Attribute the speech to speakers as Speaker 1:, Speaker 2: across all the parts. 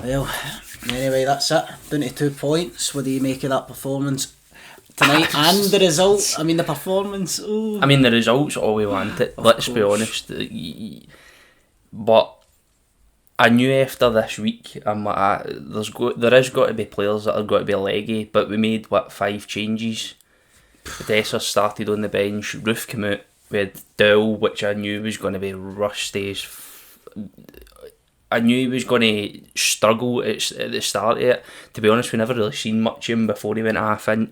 Speaker 1: Well, anyway, that's it. Down to 2 points. What do you make of that performance tonight and the result? I mean, the performance. Ooh.
Speaker 2: I mean, the result's all we wanted. Let's be honest. But I knew after this week, there is got to be players that are got to be leggy. But we made 5 changes. Dessers started on the bench. Roof came out. We had Dowell, which I knew was going to be rusty. I knew he was going to struggle at the start of it. To be honest, we never really seen much of him before he went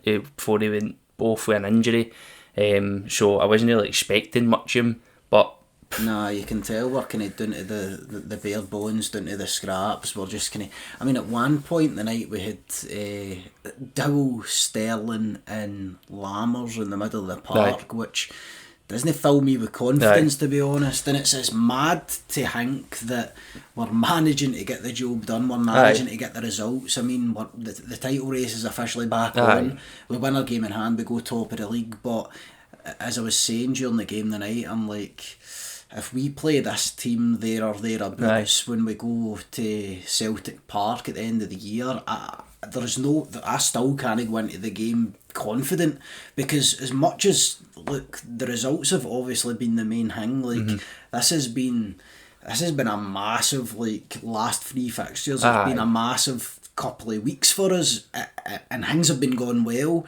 Speaker 2: before he went off with an injury. So I wasn't really expecting much of him. But
Speaker 1: nah, you can tell we're kind of down to the bare bones, down to the scraps. We're just kind of. I mean, at one point in the night we had Dowell, Sterling, and Lammers in the middle of the park, which doesn't fill me with confidence, to be honest. And it's mad to think that we're managing to get the job done, we're managing to get the results. I mean, the title race is officially back on. We win our game in hand, we go top of the league. But as I was saying during the game tonight, I'm like, if we play this team there or thereabouts when we go to Celtic Park at the end of the year, I still can't go into the game confident, because as much as the results have obviously been the main thing, this has been a massive last 3 fixtures. It's been a massive couple of weeks for us, and things have been going well.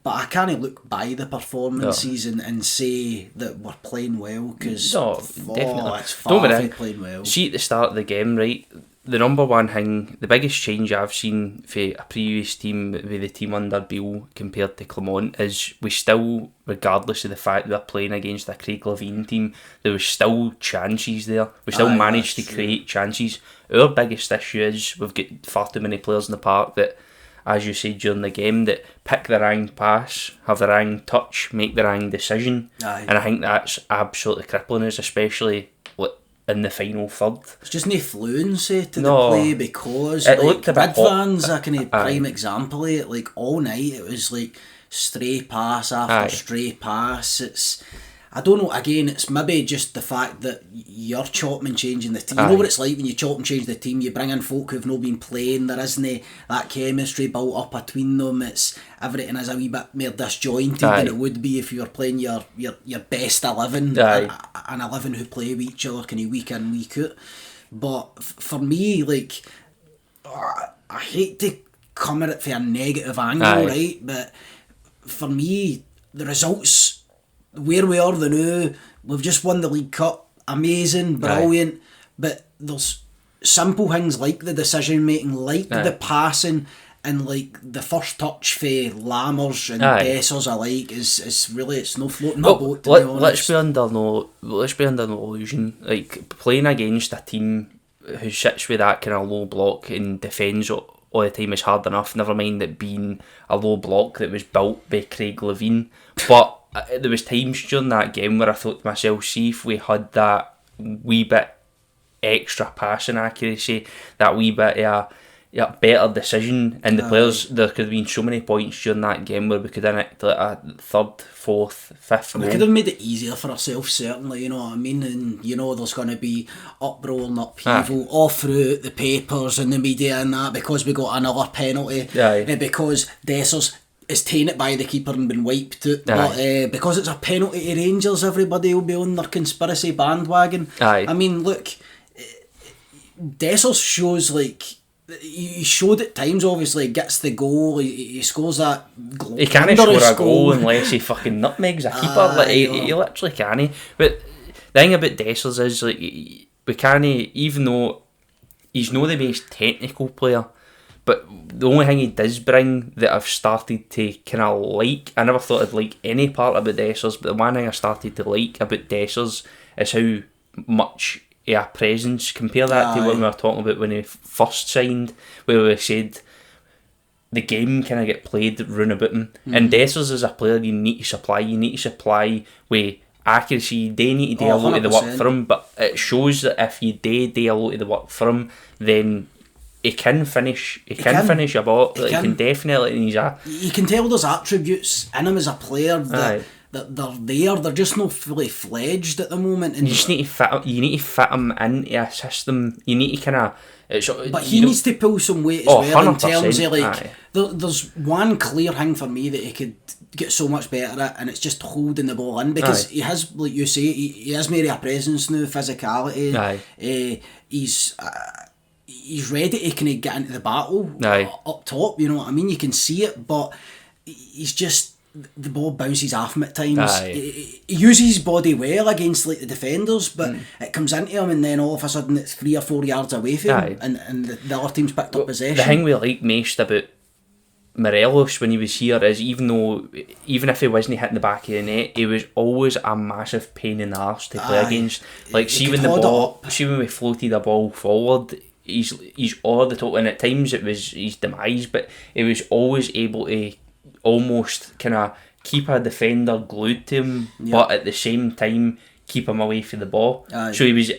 Speaker 1: But I can't look by the performances and say that we're playing well, because
Speaker 2: definitely.
Speaker 1: It's far from playing well.
Speaker 2: See, at the start of the game, right, the number one thing, the biggest change I've seen for a previous team with the team under Beale compared to Clement is we still, regardless of the fact they're playing against a Craig Levein team, there was still chances there. We still managed to create chances. Our biggest issue is we've got far too many players in the park that, as you said during the game, that pick the wrong pass, have the wrong touch, make the wrong decision. And I think that's absolutely crippling us, especially in the final third.
Speaker 1: It's just no fluency to the play, because
Speaker 2: it looked a bit
Speaker 1: Redvan's a kind of prime example of it. All night it was stray pass after stray pass. I don't know, again, it's maybe just the fact that you're chopping and changing the team. You know what it's like when you chop and change the team, you bring in folk who've not been playing, there isn't that chemistry built up between them. It's everything is a wee bit more disjointed than it would be if you were playing your best 11, an 11 who play with each other kind of week in, week out. But for me, I hate to come at it from a negative angle, right? But for me, the results, where we are now, we've just won the League Cup, amazing, brilliant, but there's simple things like the decision making, the passing, and the first touch for Lammers and Dessers alike is really, it's no floating my boat, to be honest.
Speaker 2: Let's be under no illusion. Playing against a team who sits with that kind of low block and defends all the time is hard enough, never mind it being a low block that was built by Craig Levein. But there was times during that game where I thought to myself, see if we had that wee bit extra passing accuracy, that wee bit of a better decision, and the players, there could have been so many points during that game where we could have nicked a third, fourth, fifth goal.
Speaker 1: We could have made it easier for ourselves, certainly, you know what I mean? And there's going to be uproar and upheaval all through the papers and the media and that, because we got another penalty, because Dessers is taken it by the keeper and been wiped out. But because it's a penalty to Rangers, everybody will be on their conspiracy bandwagon. I mean, look, Dessers shows he showed at times, obviously, gets the goal, he scores that goal.
Speaker 2: He can't score a goal unless he fucking nutmegs a keeper. He literally can't. But the thing about Dessers is, we can't, even though he's not the most technical player, but the only thing he does bring that I've started to kind of like, I never thought I'd like any part about Dessers, but the one thing I started to like about Dessers is how much a presence. Compare that to what we were talking about when he first signed, where we said the game kind of get played round about him. And Dessers is a player you need to supply with accuracy. They need to do a lot of the work for him, but it shows that if you do a lot of the work for him, then he can finish. He can finish a ball. He can definitely.
Speaker 1: You can tell there's attributes in him as a player that they're there. They're just not fully fledged at the moment. And
Speaker 2: you just need to fit them into a system. You need to kind of.
Speaker 1: But he needs to pull some weight as well in terms of like. There's one clear thing for me that he could get so much better at, and it's just holding the ball in, because he has, like you say, he has made a presence now, physicality. He's ready to kind of get into the battle up top. You know what I mean? You can see it, but he's just, the ball bounces off him at times. He uses his body well against like the defenders, but it comes into him, and then all of a sudden it's 3 or 4 yards away from him, and the other team's picked up possession.
Speaker 2: The thing we like most about Morelos when he was here is even if he wasn't hitting the back of the net, he was always a massive pain in the arse to play against. Like see when we floated the ball forward, he's over the top, and at times it was his demise, but he was always able to almost kind of keep a defender glued to him, but at the same time keep him away from the ball. So he was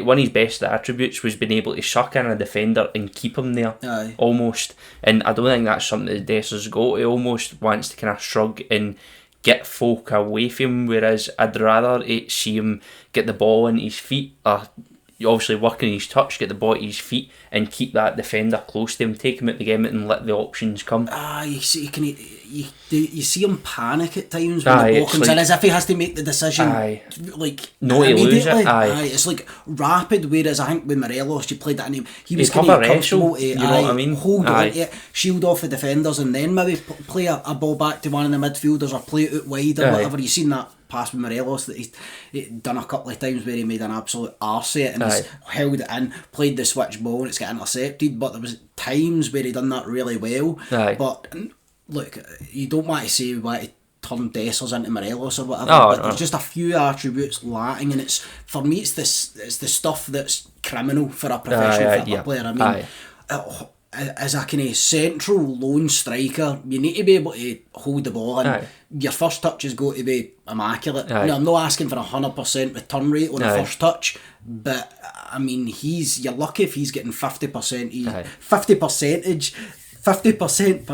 Speaker 2: one of his best attributes was being able to suck in a defender and keep him there almost. And I don't think that's something that Dessers got. He almost wants to kind of shrug and get folk away from him, whereas I'd rather see him get the ball in his feet, or obviously working his touch, get the ball at his feet and keep that defender close to him, take him out the game and let the options come.
Speaker 1: You see him panic at times when the ball comes in, as if he has to make the decision like
Speaker 2: no to lose it.
Speaker 1: It's like rapid, whereas I think with Morelos you played that in him, he was
Speaker 2: kind of comfortable to
Speaker 1: you know what I mean? Hold on to it, shield off the defenders, and then maybe play a ball back to one of the midfielders or play it out wide or whatever. You've seen that pass with Morelos that he's done a couple of times where he made an absolute arse of it, and he's held it in, played the switch ball and it's got intercepted, but there was times where he done that really well. But look, you don't want to say why to turn Dessers into Morelos or whatever, but there's just a few attributes lacking, and it's, for me, it's the stuff that's criminal for a professional football player. I mean, as a kind of central lone striker, you need to be able to hold the ball, and your first touch has got to be immaculate. Now, I'm not asking for 100% return rate on the first touch, but I mean, you're lucky if he's getting 50%. 50%.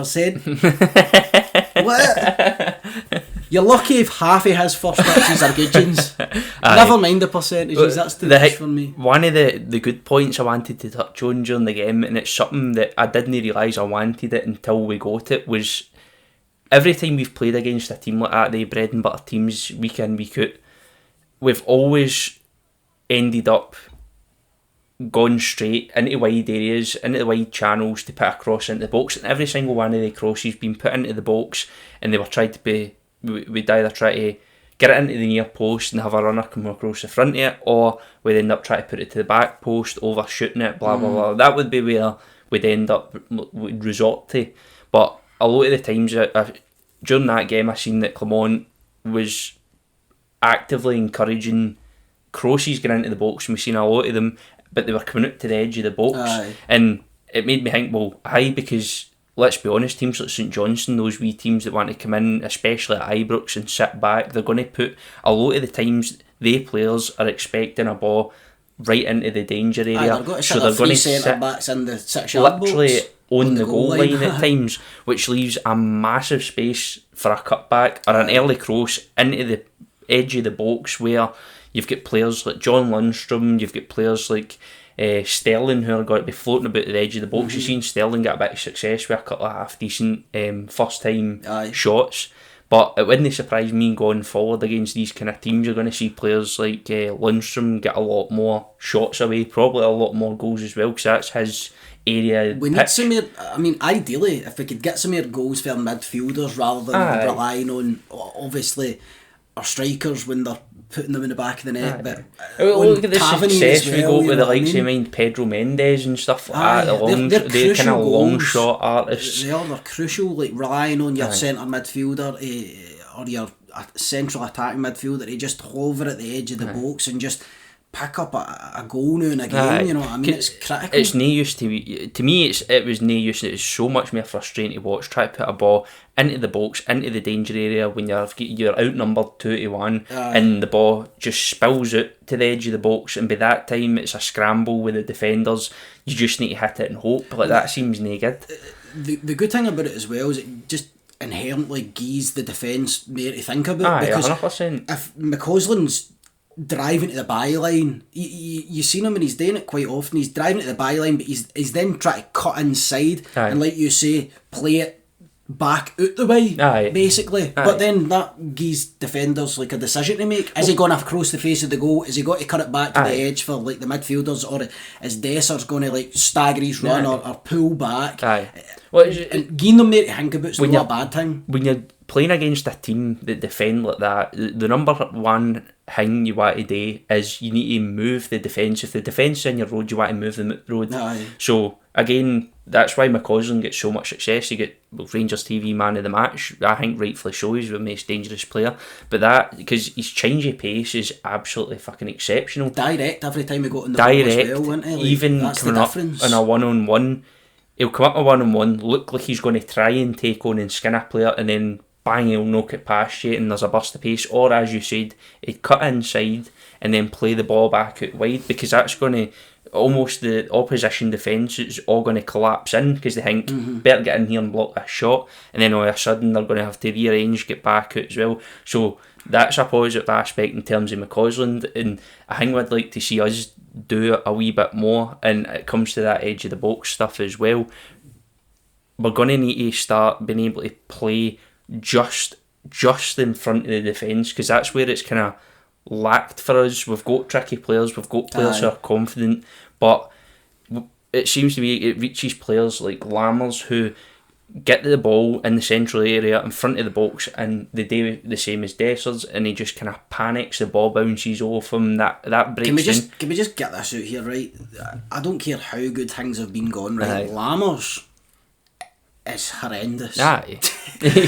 Speaker 1: What? You're lucky if half of his first touches are good ones. Never mind the percentages, that's too much for me.
Speaker 2: One of the good points I wanted to touch on during the game, and it's something that I didn't realise I wanted it until we got it, was every time we've played against a team like that, the bread and butter teams, week in, week out, we've always ended up gone straight into wide areas, into the wide channels to put a cross into the box, and every single one of the crosses been put into the box, and they were tried to be, we'd either try to get it into the near post and have a runner come across the front of it, or we'd end up trying to put it to the back post, overshooting it, blah blah blah. That would be where we'd resort to. But a lot of the times during that game, I seen that Clement was actively encouraging crosses getting into the box, and we've seen a lot of them, but they were coming out to the edge of the box. And it made me think, well, because let's be honest, teams like St Johnstone, those wee teams that want to come in, especially at Ibrox, and sit back, they're going to put, a lot of the times, they players are expecting a ball right into the danger area.
Speaker 1: So they're going to sit backs in the 6 yard
Speaker 2: literally
Speaker 1: box
Speaker 2: on the goal line at times, which leaves a massive space for a cutback or an early cross into the edge of the box, where you've got players like John Lundstrom, you've got players like Sterling, who are going to be floating about the edge of the box. You've seen Sterling get a bit of success with a couple of half decent first time shots, but it wouldn't surprise me going forward against these kind of teams. You're going to see players like Lundstrom get a lot more shots away, probably a lot more goals as well, because that's his area.
Speaker 1: We need some more, I mean, ideally, if we could get some more goals for our midfielders rather than relying on, obviously, our strikers when they're putting them in the back of the net. But
Speaker 2: look at the success we got with the likes of Pedro Mendes and stuff like that. They're kind of long shot artists.
Speaker 1: They're crucial, like relying on your centre midfielder or your central attacking midfielder to just hover at the edge of the box and just pick up a goal now and again. You know what I mean? It's critical.
Speaker 2: It's no use to me. It was no use. It was so much more frustrating to watch. Try to put a ball into the box, into the danger area when you're outnumbered 2-1, and the ball just spills out to the edge of the box, and by that time it's a scramble with the defenders. You just need to hit it and hope. Like that seems no good.
Speaker 1: The good thing about it as well is it just inherently gives the defence more to think about.
Speaker 2: Aye,
Speaker 1: Because
Speaker 2: 100%.
Speaker 1: if McCausland's driving to the byline, you've seen him and he's doing it quite often. He's driving to the byline, but he's then trying to cut inside and, like you say, play it back out the way, basically.
Speaker 2: Aye.
Speaker 1: But then that gives defenders like a decision to make. Is he going to cross the face of the goal? Is he got to cut it back to the edge for like the midfielders, or is Desser's going to like stagger his run or pull back?
Speaker 2: Well,
Speaker 1: and giving them there to think about is not a bad thing.
Speaker 2: When you're playing against a team that defend like that, the number one thing you want to do is you need to move the defence. If the defence is in your road, you want to move them out the road. So again, that's why McCausland gets so much success. You get Rangers TV man of the match. I think rightfully so. He's the most dangerous player. But that, because his change of pace is absolutely fucking exceptional.
Speaker 1: Direct every time he got in the ball as well, wasn't he? Like,
Speaker 2: even
Speaker 1: that's
Speaker 2: coming
Speaker 1: the
Speaker 2: up
Speaker 1: difference.
Speaker 2: in a one-on-one, he'll come up a one-on-one, look like he's going to try and take on and skin a player, and then bang, he'll knock it past you and there's a burst of pace. Or as you said, he'd cut inside and then play the ball back out wide, because that's going to, almost the opposition defence is all going to collapse in, because they think, better get in here and block that shot, and then all of a sudden they're going to have to rearrange, get back out as well. So that's a positive aspect in terms of McCausland, and I think I'd like to see us do a wee bit more, and it comes to that edge of the box stuff as well. We're going to need to start being able to play just in front of the defence, because that's where it's kind of lacked for us. We've got tricky players, we've got players who are confident, but it seems to me it reaches players like Lammers who get the ball in the central area in front of the box, and they do the same as Dessers, and he just kind of panics, the ball bounces off him, that breaks
Speaker 1: Can we just get this out here, right? I don't care how good things have been gone, right? Lammers is horrendous.
Speaker 2: Aye.
Speaker 1: He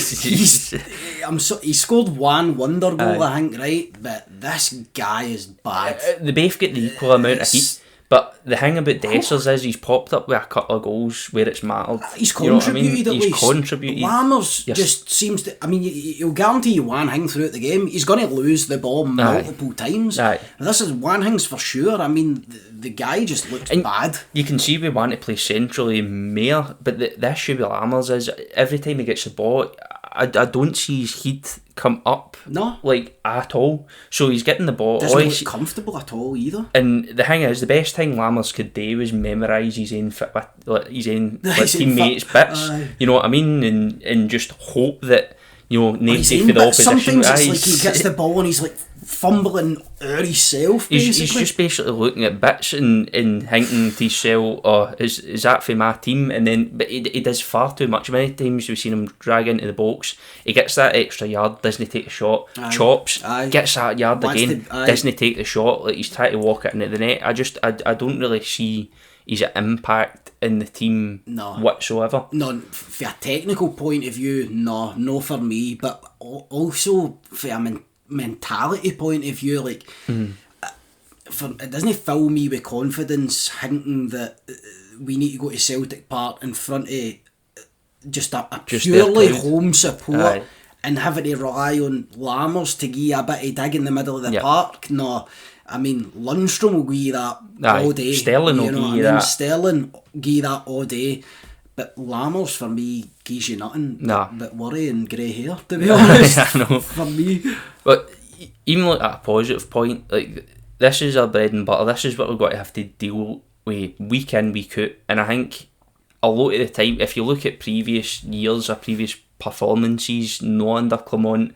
Speaker 1: scored one wonder goal, I think, right? But this guy is bad.
Speaker 2: They both get the equal amount of heat. But the thing about Dessers is he's popped up with a couple of goals where it's mattered.
Speaker 1: He's contributed at least.
Speaker 2: He's contributed.
Speaker 1: Lammers just seems to... I mean, he'll guarantee you one thing throughout the game. He's going to lose the ball multiple times. This is one thing's for sure. I mean, the guy just looks bad.
Speaker 2: You can see we want to play centrally more, but the issue with Lammers is every time he gets the ball, I don't see his heat come up, like at all. So he's getting the ball.
Speaker 1: Doesn't look comfortable at all either.
Speaker 2: And the thing is, the best thing Lammers could do was memorise his own teammates' bits. You know what I mean, and just hope that nobody for the opposition.
Speaker 1: Sometimes it's like he gets the ball and he's like fumbling out himself.
Speaker 2: He's just basically looking at bits and thinking to himself, "Oh, is that for my team?" And then, but he does far too much. Many times we've seen him drag into the box. He gets that extra yard, doesn't take the shot, chops, gets that yard again, doesn't take the shot. Like he's trying to walk it into the net. I don't really see his impact in the team whatsoever.
Speaker 1: No, from a technical point of view, no for me. But also from a mentality point of view, like it doesn't fill me with confidence thinking that we need to go to Celtic Park in front of just a purely home support and having to rely on Lammers to give a bit of dig in the middle of the park. No, I mean Lundstrom will give you that all day.
Speaker 2: Sterling will give you that.
Speaker 1: Sterling give you that all day. But Lammers for me gives you nothing but worry and grey hair, to be honest.
Speaker 2: I know.
Speaker 1: For me.
Speaker 2: But even like at a positive point, like this is our bread and butter. This is what we've got to have to deal with week in, week out. And I think a lot of the time, if you look at previous years or previous performances, no under Clement,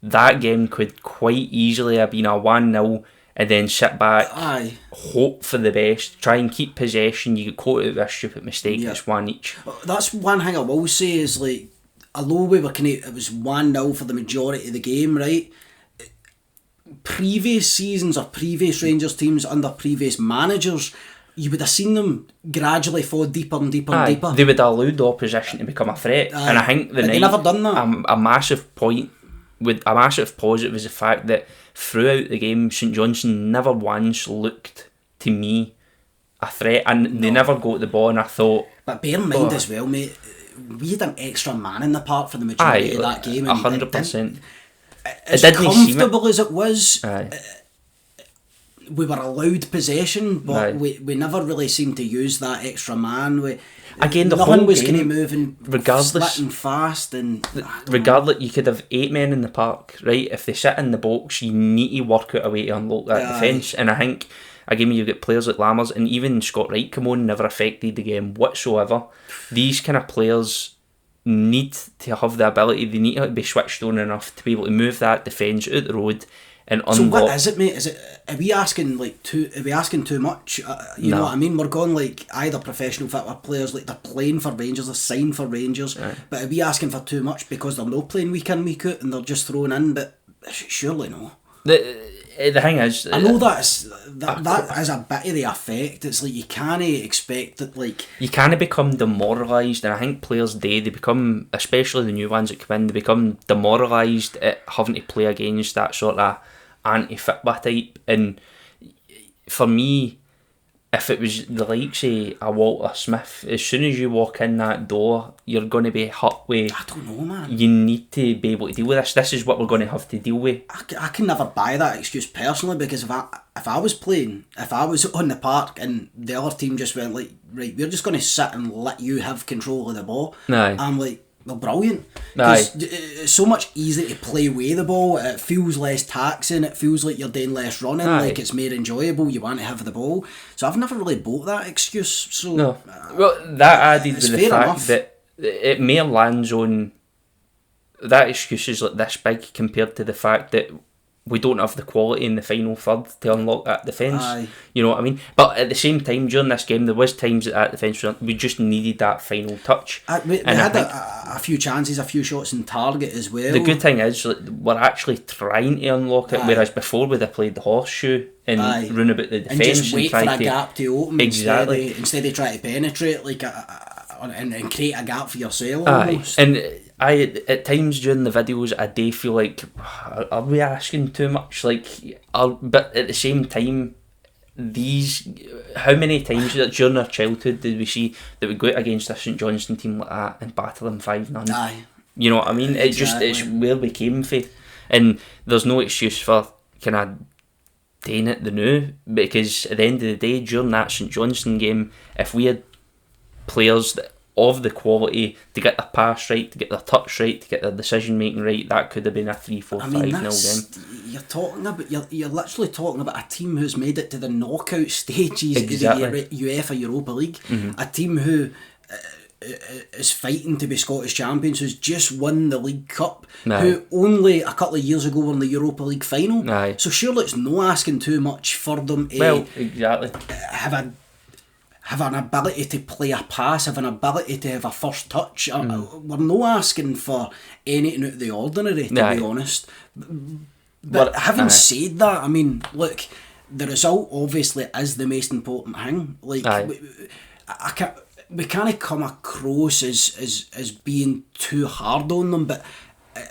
Speaker 2: that game could quite easily have been a 1-0 and then sit back, hope for the best, try and keep possession. You get caught out with a stupid mistake, it's one each.
Speaker 1: That's one thing I will say is, like, although we were it was 1-0 for the majority of the game, right? Previous seasons or previous Rangers teams under previous managers, you would have seen them gradually fall deeper and deeper and deeper.
Speaker 2: They would have allowed the opposition to become a threat, and I think
Speaker 1: they never done that.
Speaker 2: A massive point, with a massive positive, is the fact that throughout the game, St Johnstone never once looked to me a threat, and they never got the ball. And I thought,
Speaker 1: but bear in mind as well, mate, we had an extra man in the park for the majority of that game.
Speaker 2: 100%.
Speaker 1: As comfortable as it was, we were allowed possession, but we never really seemed to use that extra man.
Speaker 2: Again, the
Speaker 1: nothing
Speaker 2: whole
Speaker 1: was
Speaker 2: game,
Speaker 1: kind of moving,
Speaker 2: regardless,
Speaker 1: slitting fast, and
Speaker 2: regardless, you could have 8 men in the park, right? If they sit in the box, you need to work out a way to unlock that defence. And I think, again, you get players like Lammers, and even Scott Wright come on, never affected the game whatsoever. These kind of players need to have the ability, they need to be switched on enough to be able to move that defence out the road and unlock.
Speaker 1: So what is it, mate? Are we asking too much? You know what I mean? We're going like either professional football players, like they're playing for Rangers, they're signed for Rangers, but are we asking for too much because they're not playing week in, week out, and they're just thrown in? But surely no.
Speaker 2: The thing is,
Speaker 1: I know that is a bit of the effect. It's like you can't expect that, like,
Speaker 2: you can't become demoralised, and I think players they become, especially the new ones that come in, they become demoralised at having to play against that sort of anti-football type. And for me, if it was the likes of a Walter Smith, as soon as you walk in that door, you're going to be hit with,
Speaker 1: I don't know, man.
Speaker 2: You need to be able to deal with this. This is what we're going to have to deal with.
Speaker 1: I can never buy that excuse personally, because if I was playing, if I was on the park and the other team just went like, right, we're just going to sit and let you have control of the ball, I'm like, well, brilliant. Because it's so much easier to play away the ball. It feels less taxing. It feels like you're doing less running. Like it's more enjoyable. You want to have the ball. So I've never really bought that excuse. So
Speaker 2: no. Well, that added with the fact
Speaker 1: enough.
Speaker 2: that it may lands on that excuse is like this big compared to the fact that we don't have the quality in the final third to unlock that defence. You know what I mean? But at the same time, during this game, there was times that defence, we just needed that final touch.
Speaker 1: We had a few chances, a few shots in target as well.
Speaker 2: The good thing is like, we're actually trying to unlock it, whereas before we'd have played the horseshoe and run about the defence.
Speaker 1: And just wait for a gap to open instead of trying to penetrate like and create a gap for yourself almost.
Speaker 2: And I at times during the videos I do feel like, are we asking too much? Like, but at the same time, how many times during our childhood did we see that we go out against a St Johnstone team like that and batter them 5-0? You know what I mean? It's where we came from, and there's no excuse for kind of doing it the new, because at the end of the day, during that St Johnstone game, if we had players of the quality to get their pass right, to get their touch right, to get their decision making right, that could have been a 3-4-5-0
Speaker 1: game. You're literally talking about a team who's made it to the knockout stages of the UEFA Europa League, a team who is fighting to be Scottish champions, who's just won the League Cup, who only a couple of years ago were in the Europa League final. So surely it's no asking too much for them to have an ability to play a pass, have an ability to have a first touch. We're no asking for anything out of the ordinary, to be honest. But having said that, I mean, look, the result obviously is the most important thing. Like, we can't come across as being too hard on them, but it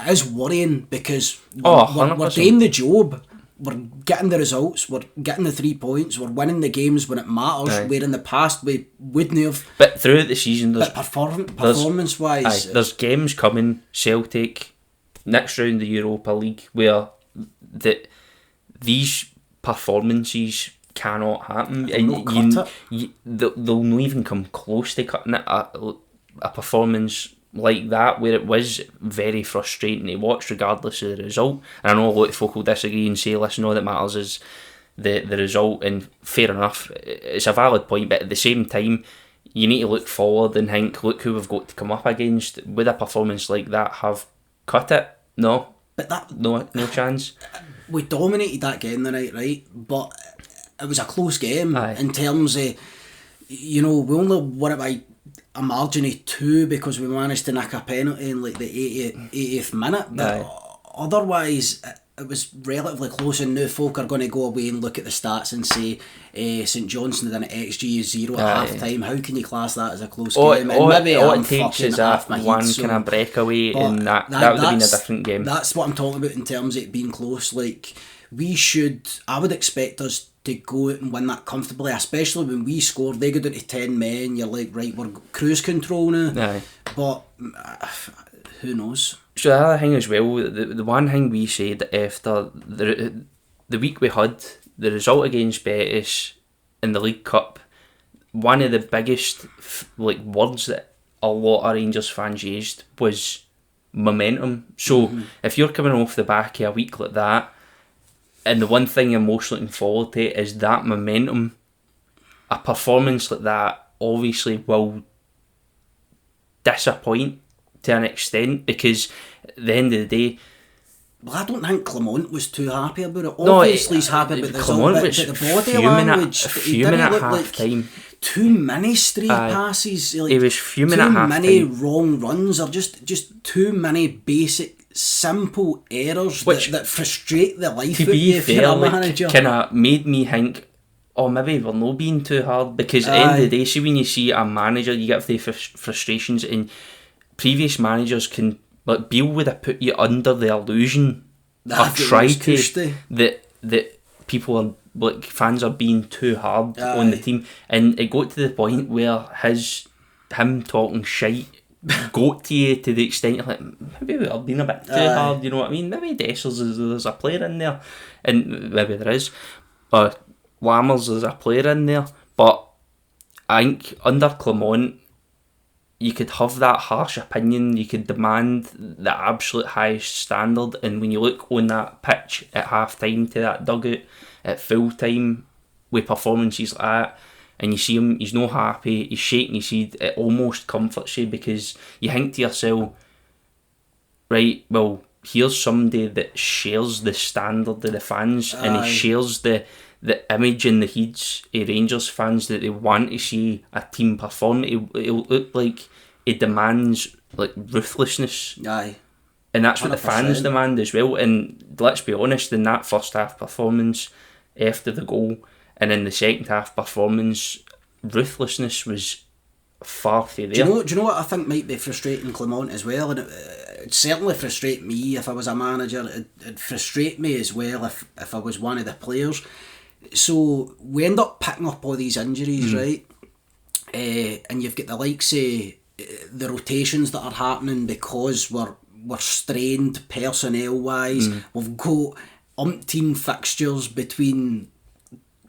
Speaker 1: is worrying because we're doing the job. We're getting the results, we're getting the 3 points, we're winning the games when it matters, where in the past we wouldn't have.
Speaker 2: But throughout the season,
Speaker 1: performance-wise...
Speaker 2: there's games coming, Celtic, next round the Europa League, where these performances cannot happen. They'll not even come close to cutting it. A performance like that, where it was very frustrating to watch regardless of the result. And I know a lot of folk will disagree and say, listen, all that matters is the result, and fair enough, it's a valid point, but at the same time you need to look forward and think, look who we've got to come up against. Would a performance like that have cut it? No. But no chance.
Speaker 1: We dominated that game the night, right? But it was a close game in terms of, we only won it by a margin of 2 because we managed to nick a penalty in like the 80th minute, but otherwise it was relatively close, and now folk are going to go away and look at the stats and say St Johnstone had an XG of 0 at half time. How can you class that as a close game?
Speaker 2: All it takes is that one kind of breakaway, and that would have been a different game.
Speaker 1: That's what I'm talking about in terms of it being close. Like, I would expect us to go out and win that comfortably, especially when we scored. They go down to 10 men, you're like, right, we're cruise control now. But who knows?
Speaker 2: So the other thing as well, the one thing we said after the week we had the result against Betis in the League Cup, one of the biggest words that a lot of Rangers fans used was momentum. So if you're coming off the back of a week like that, and the one thing I'm most looking forward to is that momentum, a performance like that obviously will disappoint to an extent, because at the end of the day,
Speaker 1: well, I don't think Clement was too happy about it. Obviously, he's happy about the result, but the body language,
Speaker 2: fuming at half time.
Speaker 1: Too many stray passes.
Speaker 2: He was fuming at half time.
Speaker 1: Too many wrong runs, or just too many basic, simple errors that frustrate the life of you if you're a manager.
Speaker 2: Kind of made me think, oh, maybe we're not being too hard, because at the end of the day, see, when you see a manager, you get the frustrations, and previous managers can Beale would have put you under the illusion or tried to that people are fans are being too hard on the team, and it got to the point where him talking shite got to you to the extent you're like, maybe we are being a bit too hard, you know what I mean? Maybe there's a player in there, and maybe there is, or Lammers is a player in there, but I think under Clement you could have that harsh opinion, you could demand the absolute highest standard, and when you look on that pitch at half time to that dugout at full time with performances like that, and you see him, he's not happy, he's shaking his head, it almost comforts you, because you think to yourself, right, well, here's somebody that shares the standard of the fans, and he shares the image in the heads of Rangers fans that they want to see a team perform. It'll look like it demands ruthlessness.
Speaker 1: Aye.
Speaker 2: And that's 100%. What the fans demand as well. And let's be honest, in that first half performance after the goal, and in the second half performance, ruthlessness was far from there.
Speaker 1: Do you know what I think might be frustrating Clement as well? And it'd certainly frustrate me if I was a manager. It'd frustrate me as well if I was one of the players. So we end up picking up all these injuries, right? And you've got the likes of the rotations that are happening because we're strained personnel wise. We've got umpteen fixtures between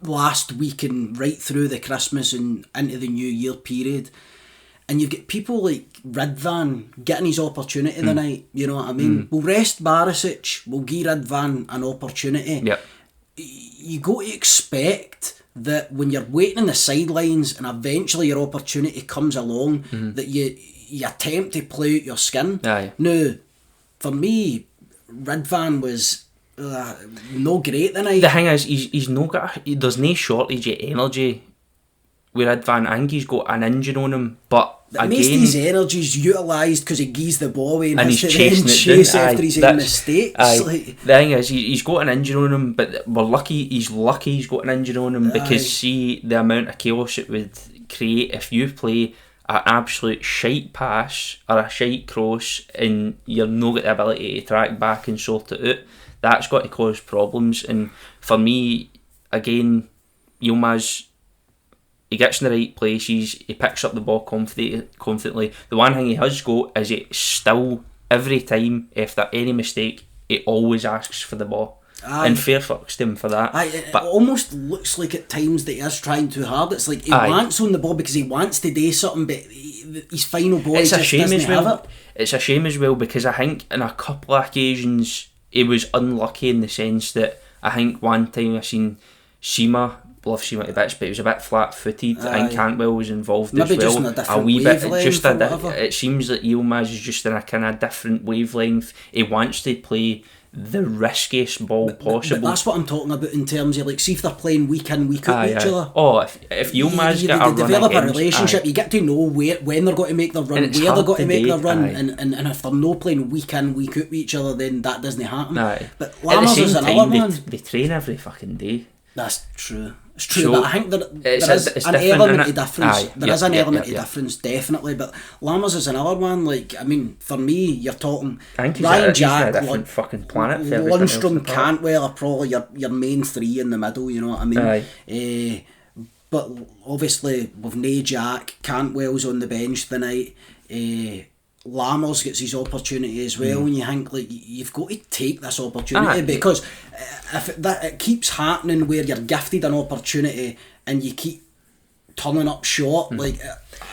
Speaker 1: last week and right through the Christmas and into the New Year period, and you've got people like Ridvan getting his opportunity the night, you know what I mean? We'll rest Barisic, we'll give Ridvan an opportunity.
Speaker 2: Yep.
Speaker 1: You got to expect that when you're waiting in the sidelines and eventually your opportunity comes along, that you attempt to play out your skin.
Speaker 2: Aye.
Speaker 1: Now, for me, Ridvan was no great tonight.
Speaker 2: The thing is, he's no got. There's no shortage of energy with Ridvan. I think he's got an engine on him, but again,
Speaker 1: most of his energy's utilised because he gives the ball away and
Speaker 2: he's
Speaker 1: chasing it down after his own mistakes.
Speaker 2: The thing is, he's got an engine on him, but we're lucky. He's lucky he's got an engine on him, because see the amount of chaos it would create if you play an absolute shite pass or a shite cross and you're not got the ability to track back and sort it out. That's got to cause problems. And for me, again, Yilmaz, he gets in the right places, he picks up the ball confidently. The one thing he has got is he still, every time after any mistake, he always asks for the ball. And fair fucks to him for that.
Speaker 1: It almost looks like at times that he is trying too hard. It's like he wants on the ball because he wants to do something, but his final ball just doesn't have it.
Speaker 2: It's a shame as well, because I think in a couple of occasions he was unlucky in the sense that I think one time I seen Seema, love Seema to bits, but he was a bit flat-footed, and Cantwell was involved
Speaker 1: maybe
Speaker 2: as well.
Speaker 1: Just in a different wavelength.
Speaker 2: It seems that Yilmaz is just in a kind of different wavelength. He wants to play the riskiest ball possible.
Speaker 1: But that's what I'm talking about in terms of, like, see if they're playing week in, week out with each other.
Speaker 2: Oh, if Yilmaz get a run
Speaker 1: develop
Speaker 2: against,
Speaker 1: a relationship, you get to know when they're going to make their run, where they're going to make their run, and if they're not playing week in, week out with each other, then that doesn't happen. But Lammers is another one.
Speaker 2: They train every fucking day.
Speaker 1: That's true. It's true, but I think there is an element of difference. There is an element of difference, definitely. But Lammers is another one. Like, I mean, for me, you're talking Ryan Jack,
Speaker 2: fucking planet.
Speaker 1: Lundstrom, Cantwell are probably your main three in the middle. You know what I mean? But obviously, with no Jack, Cantwell's on the bench tonight. Lammers gets his opportunity as well, and you think like you've got to take this opportunity, because if it keeps happening where you're gifted an opportunity and you keep turning up short, like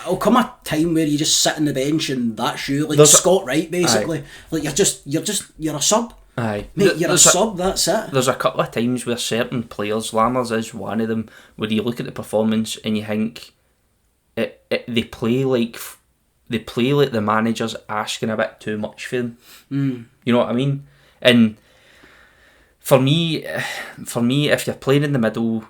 Speaker 1: it'll come a time where you just sit on the bench and that's you, like Scott Wright basically. Like you're a sub.
Speaker 2: Aye,
Speaker 1: mate, you're a sub. That's it.
Speaker 2: There's a couple of times where certain players, Lammers is one of them, where you look at the performance and you think they play like the manager's asking a bit too much for them. You know what I mean? And for me, if you're playing in the middle,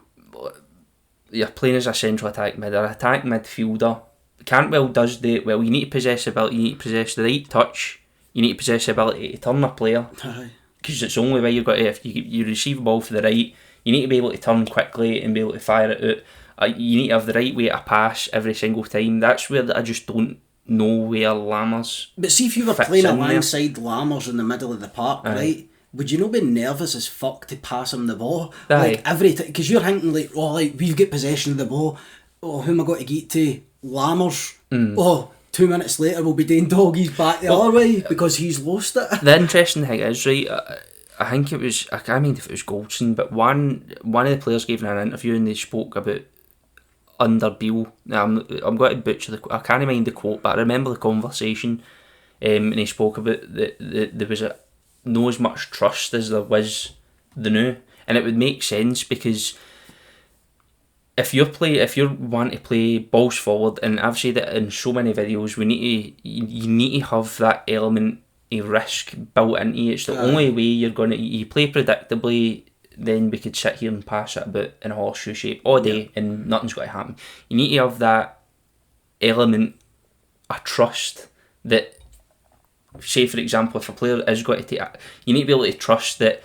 Speaker 2: you're playing as a central attack mid or attack midfielder. Cantwell does the well. You need to possess the ability. You need to possess the right touch. You need to possess the ability to turn a player. Because it's the only way you've got to. If you receive a ball for the right, you need to be able to turn quickly and be able to fire it out. You need to have the right way to pass every single time. That's where I just don't know where Lammers.
Speaker 1: But see, if you were playing alongside Lammers in the middle of the park, right? Would you not be nervous as fuck to pass him the ball? Like every time, because you're thinking like, oh, like we've got possession of the ball. Oh, who am I going to get to? Lammers. Oh, 2 minutes later we'll be doing doggies back the other way because he's lost it.
Speaker 2: The interesting thing is, right, I think it was, I can't remember if it was Goldson, but one of the players gave an interview and they spoke about under Beale. I'm going to butcher I can't mind the quote, but I remember the conversation, and he spoke about there was no as much trust as there was the new, and it would make sense because if you want to play balls forward, and I've said it in so many videos, you need to have that element of risk built into it. It's the only way you're gonna you play predictably. Then we could sit here and pass it about in a horseshoe shape all day, and nothing's going to happen. You need to have that element of trust that, say for example, if a player is going to take it, you need to be able to trust that,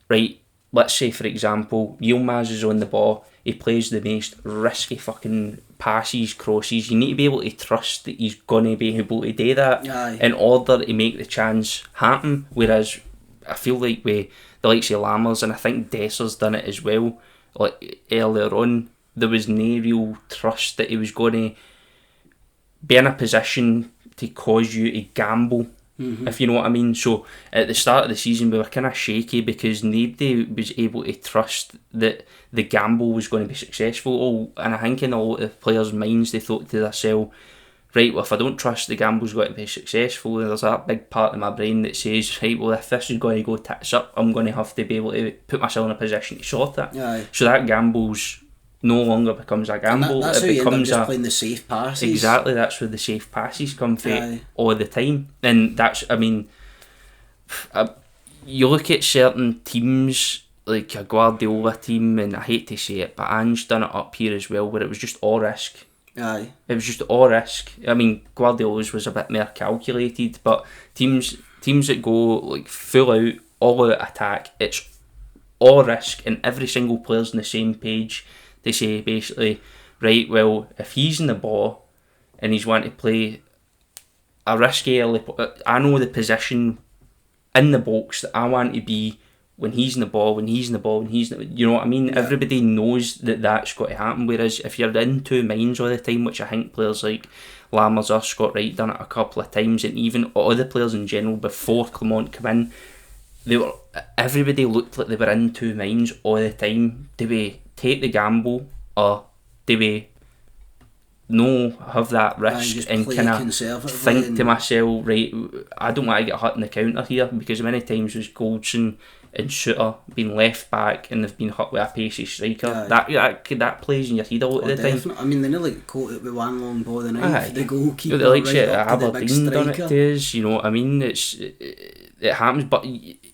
Speaker 2: right, let's say for example, Yilmaz is on the ball, he plays the most risky fucking passes, crosses. You need to be able to trust that he's going to be able to do that in order to make the chance happen. Whereas I feel like with the likes of Lammers, and I think Dessers done it as well, like earlier on, there was no real trust that he was going to be in a position to cause you to gamble, if you know what I mean. So at the start of the season we were kind of shaky because nobody was able to trust that the gamble was going to be successful. And I think in a lot of players' minds they thought to themselves, right, well if I don't trust the gamble's going to be successful, there's that big part of my brain that says, right, well if this is going to go tits up, I'm going to have to be able to put myself in a position to sort it. So that gamble's no longer becomes a gamble.
Speaker 1: That's it becomes just playing the safe passes.
Speaker 2: Exactly, that's where the safe passes come from all the time. And that's, I mean, you look at certain teams like a Guardiola team, and I hate to say it, but Ange done it up here as well, where it was just all risk. It was just all risk. I mean, Guardiola's was a bit more calculated, but teams that go like full out, all out attack, it's all risk, and every single player's on the same page. They say basically, right, well, if he's in the ball and he's wanting to play a risky early, I know the position in the box that I want to be when he's in the ball, you know what I mean? Everybody knows that that's got to happen. Whereas if you're in two minds all the time, which I think players like Lammers or Scott Wright done it a couple of times, and even other players in general before Clement came in, everybody looked like they were in two minds all the time. Do we take the gamble, or do we have that risk and kind of think to myself, right, I don't want to get hurt in the counter here, because many times there's Goldson and Shooter being left back and they've been hit with a pacey striker. That plays in your head a lot of the time.
Speaker 1: I mean, they nearly caught it with one long ball the night. The goalkeeper
Speaker 2: the likes of Aberdeen done it to us, you know what I mean? It happens, but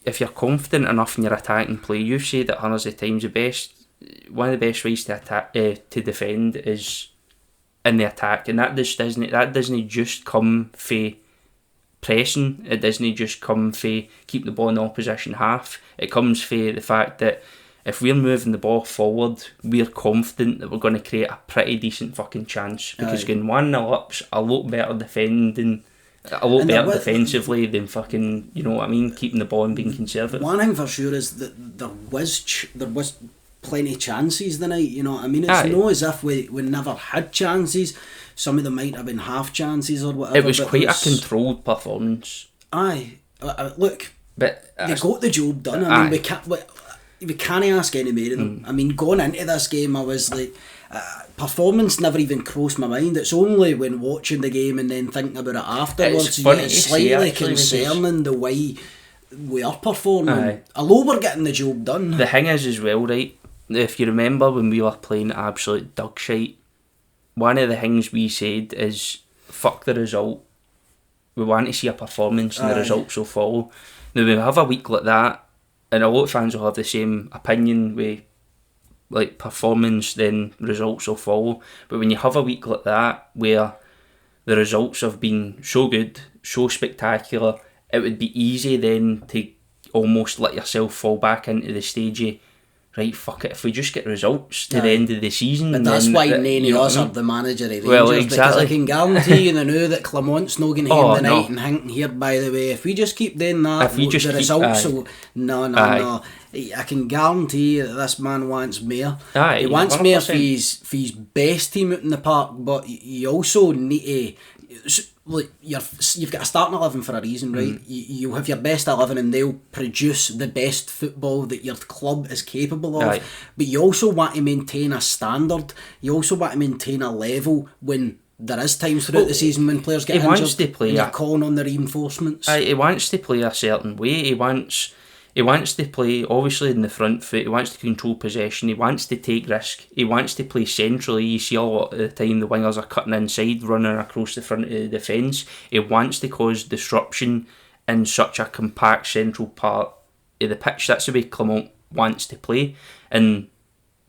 Speaker 2: if you're confident enough in your attacking play, you've said it hundreds of times, one of the best ways to attack, to defend is in the attack, and that doesn't just come for pressing. It doesn't just come for keep the ball in the opposition half. It comes for the fact that if we're moving the ball forward, we're confident that we're going to create a pretty decent fucking chance, because getting 1-0 up's a lot better defending, a lot better defensively than fucking, you know what I mean, keeping the ball and being conservative.
Speaker 1: One thing for sure is that there was plenty of chances the night, you know what I mean? It's
Speaker 2: Aye.
Speaker 1: no as if we never had chances. Some of them might have been half chances or whatever.
Speaker 2: It was
Speaker 1: but
Speaker 2: quite a controlled performance.
Speaker 1: Aye. Look,
Speaker 2: But
Speaker 1: they got the job done. I mean, we can't ask any more of them. I mean, going into this game, I was like, performance never even crossed my mind. It's only when watching the game and then thinking about it afterwards, it's slightly concerning the way we are performing.
Speaker 2: Aye.
Speaker 1: Although we're getting the job done.
Speaker 2: The thing is as well, right, if you remember when we were playing absolute dog shite, one of the things we said is, fuck the result. We want to see a performance and the results will follow. Now, we have a week like that, and a lot of fans will have the same opinion with like performance, then results will follow. But when you have a week like that, where the results have been so good, so spectacular, it would be easy then to almost let yourself fall back into the stage of, right, fuck it, if we just get results to the end of the season.
Speaker 1: But that's why none of us are the manager of Rangers.
Speaker 2: Well, exactly.
Speaker 1: Because I can guarantee you now that Clement's not going to end the night and thinking, here, by the way, if we just keep doing that, the results will... No. I can guarantee you that this man wants more. He wants 100%. More for his best team out in the park, but you also need to... Like you've got a starting 11 for a reason, right? You have your best 11 and they'll produce the best football that your club is capable of. But you also want to maintain a standard. You also want to maintain a level when there is times throughout the season when players get injured and you're calling on the reinforcements.
Speaker 2: He wants to play a certain way. He wants to play, obviously, in the front foot. He wants to control possession. He wants to take risk. He wants to play centrally. You see a lot of the time the wingers are cutting inside, running across the front of the defence. He wants to cause disruption in such a compact central part of the pitch. That's the way Clement wants to play. And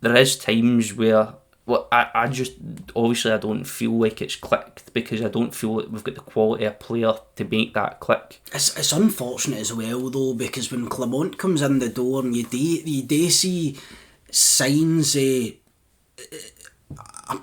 Speaker 2: there is times where... Well, I just, obviously I don't feel like it's clicked because I don't feel like we've got the quality of player to make that click.
Speaker 1: It's unfortunate as well though, because when Clement comes in the door and you do see signs of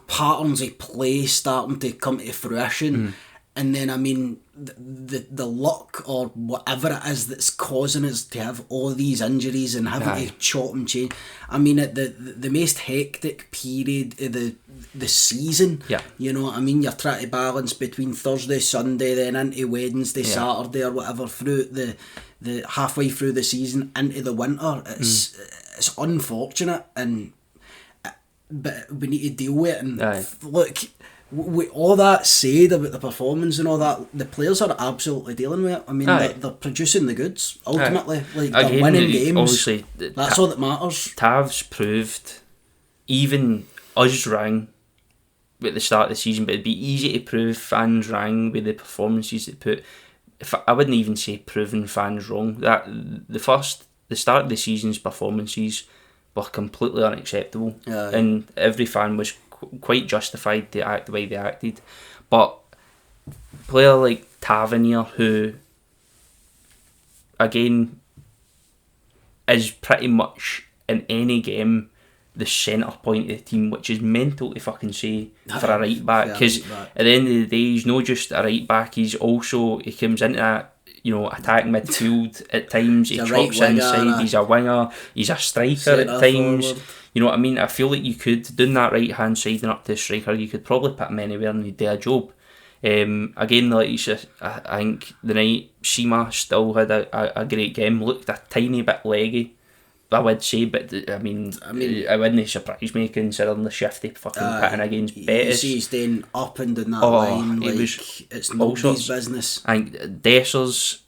Speaker 1: patterns of play starting to come to fruition, and then I mean the luck or whatever it is that's causing us to have all these injuries and having to chop and change. I mean at the most hectic period of the season, you know what I mean, you're trying to balance between Thursday, Sunday, then into Wednesday, Saturday or whatever through the halfway through the season into the winter. It's unfortunate, but we need to deal with it. And look, with all that said about the performance and all that, the players are absolutely dealing with it. I mean, they're producing the goods, ultimately. Like, they're winning games.
Speaker 2: Obviously,
Speaker 1: that's all that matters.
Speaker 2: Tav's proved, even us rang at the start of the season, but it'd be easy to prove fans rang with the performances they put. I wouldn't even say proving fans wrong. That the start of the season's performances were completely unacceptable, and every fan was quite justified to act the way they acted. But a player like Tavernier, who again is pretty much in any game the centre point of the team, which is mental to fucking say for a right back, because at the end of the day he's not just a right back, he comes into that, you know, attacking midfield at times, he chops inside, he's a winger, he's a striker at times forward. You know what I mean? I feel like you could, doing that right hand side and up to the striker, you could probably put him anywhere and he'd do a job. Again, like you said, I think the night Sima still had a great game, looked a tiny bit leggy, I would say, but I mean, it wouldn't surprise me considering the shift he fucking put in against Betis.
Speaker 1: You see he's staying up and down that line, like, it's nobody's business.
Speaker 2: I think Dessers,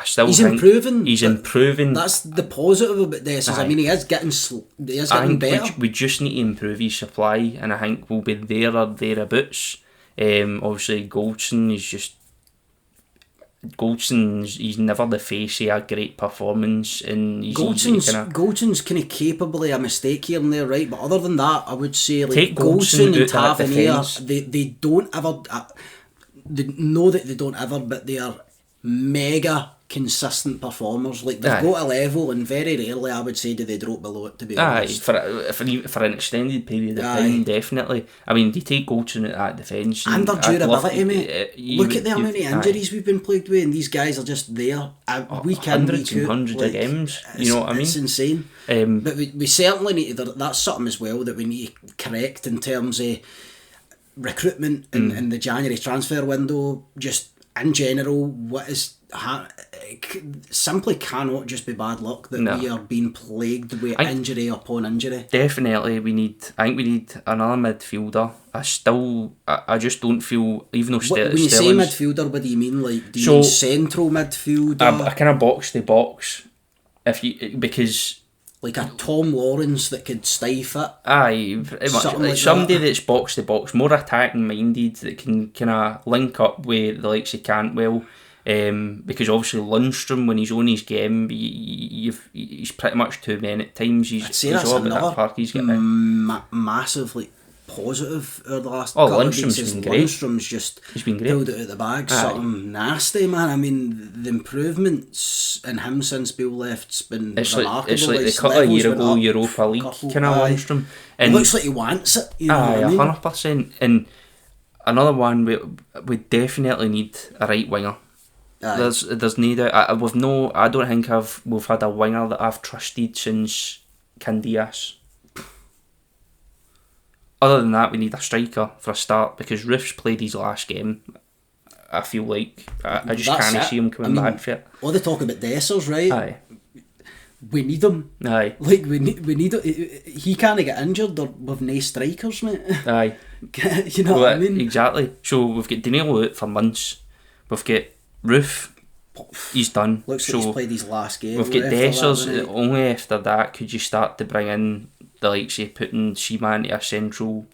Speaker 1: he's improving.
Speaker 2: He's improving.
Speaker 1: That's the positive about Dessers. I mean, he is getting better.
Speaker 2: We just need to improve his supply, and I think we'll be there or thereabouts. Obviously, he's never the face of a great performance, and
Speaker 1: Goldson's kind of capable of a mistake here and there, right? But other than that, I would say like Goldson and Tavernier, they don't ever. They know that they don't ever, but they are mega consistent performers. Like, they've got a level, and very rarely I would say do they drop below it, to be honest.
Speaker 2: For an extended period of time, definitely. I mean, do you take Goldson at that defence?
Speaker 1: And their durability, mate. Look at the amount of injuries we've been plagued with, and these guys are just there week in,
Speaker 2: hundreds
Speaker 1: week
Speaker 2: and
Speaker 1: out.
Speaker 2: hundreds of games. You know what I mean?
Speaker 1: It's insane. But we certainly need to, that's something as well that we need to correct in terms of recruitment in the January transfer window. Just in general, what is simply cannot just be bad luck that we are being plagued with injury upon injury.
Speaker 2: Definitely, I think we need another midfielder. I just don't feel, even though
Speaker 1: when you say midfielder, what do you mean? Like, do you mean central midfielder?
Speaker 2: A kind of box to box, because
Speaker 1: like a Tom Lawrence that could stifle it.
Speaker 2: Aye, like somebody that's box to box, more attacking minded, that can kind of link up with the likes of Cantwell. Because obviously Lundstrom, when he's on his game, he's pretty much too men at times.
Speaker 1: I'd say that's another massively positive over the last couple of weeks. Lundstrom's
Speaker 2: he's been great.
Speaker 1: Pulled it out of the bag. Something nasty, man. I mean, the improvements in him since Bill left's been remarkable.
Speaker 2: It's like the couple of year ago Europa League kind of Lundstrom.
Speaker 1: And it looks like he wants it. You know what I mean?
Speaker 2: 100%. And another one, we definitely need a right winger. There's no doubt. I don't think we've had a winger that I've trusted since Candias. Other than that, we need a striker for a start, because Roof's played his last game. I feel like I just can't see him coming back for it.
Speaker 1: All they talk about Dessers, right?
Speaker 2: Aye.
Speaker 1: We need him.
Speaker 2: Aye.
Speaker 1: Like, we need him. He can't get injured, or we've no strikers, mate.
Speaker 2: Aye.
Speaker 1: You know what I mean?
Speaker 2: Exactly. So we've got Danilo out for months. We've got Roof. He's done.
Speaker 1: Looks like he's played his last game.
Speaker 2: We've got Dessers. Only after that could you start to bring in the likes of putting Seaman into a central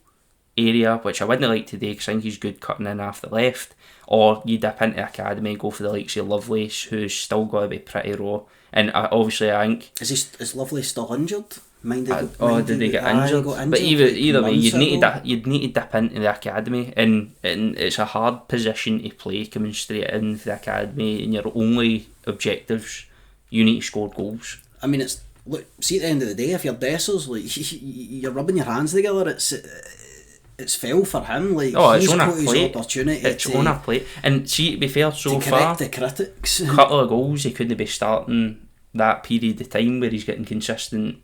Speaker 2: area, which I wouldn't like today because I think he's good cutting in off the left. Or you dip into academy and go for the likes of Lovelace, who's still got to be pretty raw. And obviously, I think
Speaker 1: is Lovelace still injured?
Speaker 2: Did they get injured? But either way, you'd need to dip into the academy, and it's a hard position to play coming straight into the academy, and your only objectives, you need to score goals.
Speaker 1: I mean, look, see, at the end of the day, if you're Dessers, like, you're rubbing your hands together, it's fell for him. Like,
Speaker 2: it's
Speaker 1: he's
Speaker 2: on
Speaker 1: got
Speaker 2: a
Speaker 1: his
Speaker 2: plate.
Speaker 1: opportunity.
Speaker 2: It's on a plate. And see, to be fair, so
Speaker 1: to
Speaker 2: far,
Speaker 1: the critics,
Speaker 2: a couple of goals he couldn't be starting that period of time where he's getting consistent,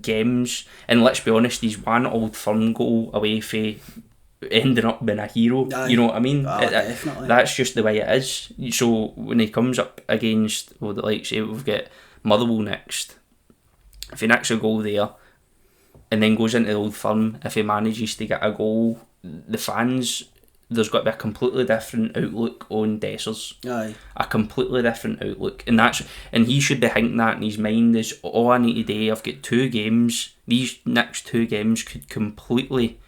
Speaker 2: games. And let's be honest, he's one Old Firm goal away from ending up being a hero. You know what I mean?
Speaker 1: Definitely.
Speaker 2: That's just the way it is. So when he comes up against, we've got Motherwell next. If he nicks a goal there and then goes into the Old Firm, if he manages to get a goal, the fans, there's got to be a completely different outlook on Dessers.
Speaker 1: Aye.
Speaker 2: A completely different outlook. And he should be thinking that in his mind is, I need to do, I've got 2 games. These next 2 games could completely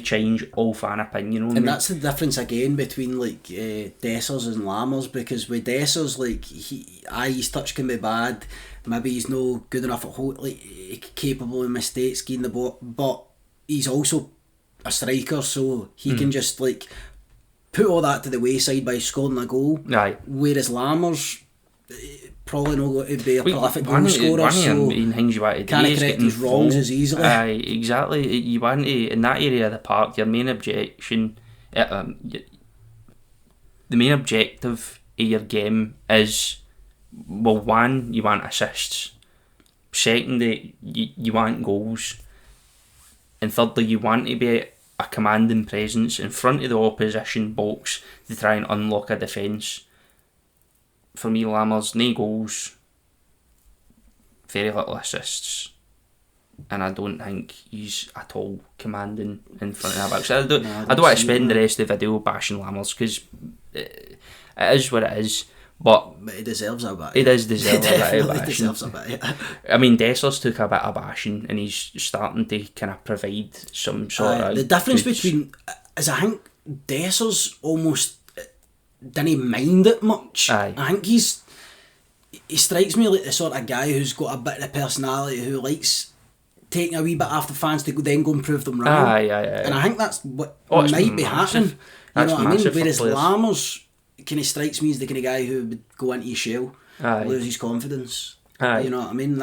Speaker 2: change all fan opinion on me.
Speaker 1: That's the difference again between like Dessers and Lammers, because with Dessers, like, his touch can be bad, maybe he's no good enough at home, like, capable of mistakes, getting the ball, but he's also a striker, so he can just like put all that to the wayside by scoring a goal.
Speaker 2: Aye.
Speaker 1: Whereas Lammers probably not going to be a prolific goal scorer, so
Speaker 2: things you want to
Speaker 1: can't correct his wrongs as easily.
Speaker 2: Aye, exactly. You want to, in that area of the park, your main objection, the main objective of your game is, well, one, you want assists. Secondly, you want goals. And thirdly, you want to be a commanding presence in front of the opposition box to try and unlock a defence. For me, Lammers, no goals, very little assists, and I don't think he's at all commanding in front of that box. I don't want to spend the rest of the video bashing Lammers, because it is what it is. But
Speaker 1: he deserves a bit.
Speaker 2: He does deserve a bit of bashing.
Speaker 1: Deserves a bit.
Speaker 2: I mean, Dessers took a bit of bashing, and he's starting to kind of provide some sort of.
Speaker 1: The difference between is, I think Dessers almost didn't mind it much.
Speaker 2: Aye.
Speaker 1: I think he strikes me like the sort of guy who's got a bit of personality, who likes taking a wee bit after fans to then go and prove them wrong.
Speaker 2: Aye.
Speaker 1: And I think that's what might be happening. You know what I mean? Whereas Lammers, kind of strikes me as the kind of guy who would go into his shell, lose his confidence. You know what I mean?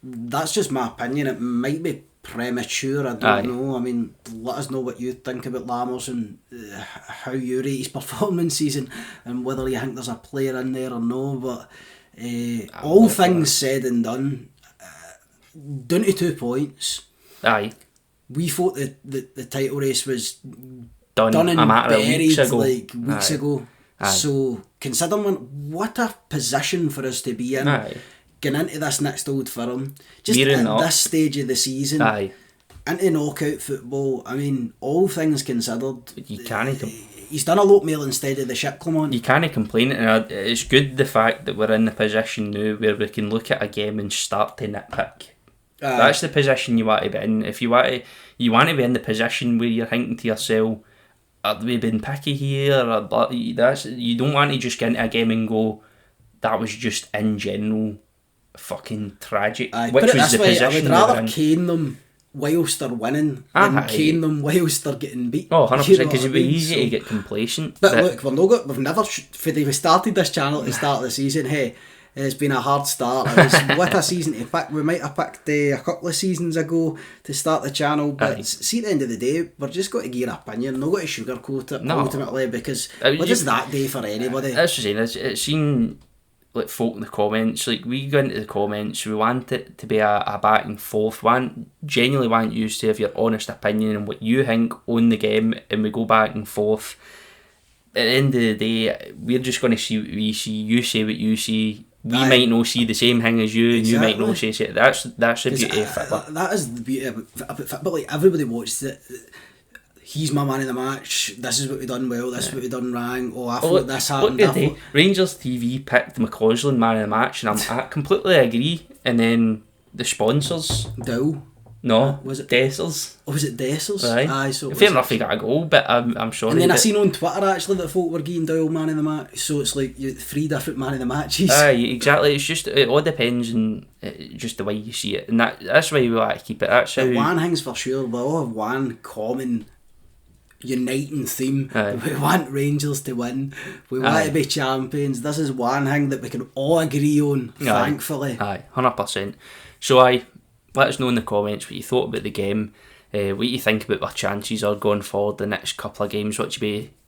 Speaker 1: That's just my opinion. It might be premature, I don't know. I mean, let us know what you think about Lammers and how you rate his performances and whether you think there's a player in there or no. But all things said and done, down to 2 points. We thought that the title race was done and buried like weeks ago. So considering what a position for us to be in, going into this next Old Firm, just at this stage of the season, into knockout football. I mean, all things considered,
Speaker 2: you can't.
Speaker 1: He's done a lot more instead of the ship, Clement.
Speaker 2: You can't complain, and it's good the fact that we're in the position now where we can look at a game and start to nitpick. That's the position you want to be in. If you want to be in the position where you're thinking to yourself, have we been picky here? You don't want to just get into a game and go, that was just in general fucking tragic. Which was the position
Speaker 1: I would rather cane them whilst they're winning than cane them whilst they're getting beat.
Speaker 2: 100%, because it'd be easy to get complacent.
Speaker 1: But look, we've never we started this channel at the start of the season. Hey, it's been a hard start. What a season to pick. We might have picked a couple of seasons ago to start the channel, but see, at the end of the day, we're just got to give an opinion, not got to sugarcoat it ultimately, because what does that do for anybody?
Speaker 2: That's what I'm saying. It's seen like folk in the comments, like we go into the comments, we want it to be a back and forth. Genuinely want you to have your honest opinion and what you think on the game, and we go back and forth. At the end of the day, we're just going to see what we see. You say what you see. We might not see the same thing as you, and you might not say it. That's the beauty of football.
Speaker 1: That is the beauty of football. Like, everybody watches it. He's my man of the match. This is what we done well. This is what we done wrong. I thought this happened.
Speaker 2: Rangers TV picked McCausland man of the match, and I completely agree. And then the sponsors.
Speaker 1: Dow.
Speaker 2: No,
Speaker 1: was it
Speaker 2: Dessers?
Speaker 1: Oh, was it Dessers?
Speaker 2: Aye, so fair enough, he got a goal, but I'm sorry.
Speaker 1: And then I seen on Twitter actually that folk were giving Doyle man of the match, so it's like 3 different man of the matches.
Speaker 2: Aye, exactly. It's just, it all depends on just the way you see it, and that's why we like to keep it. That's how.
Speaker 1: One thing's for sure, we all have one common uniting theme. We want Rangers to win. We want to be champions. This is one thing that we can all agree on, thankfully.
Speaker 2: 100%. So let us know in the comments what you thought about the game, what you think about our chances are going forward the next couple of games. What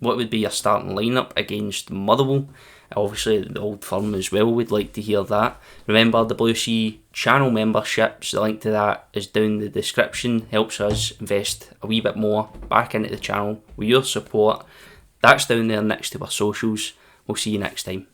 Speaker 2: would be your starting lineup against Motherwell? Obviously the Old Firm as well, we'd like to hear that. Remember the BlueSea channel memberships, the link to that is down in the description. Helps us invest a wee bit more back into the channel with your support. That's down there next to our socials. We'll see you next time.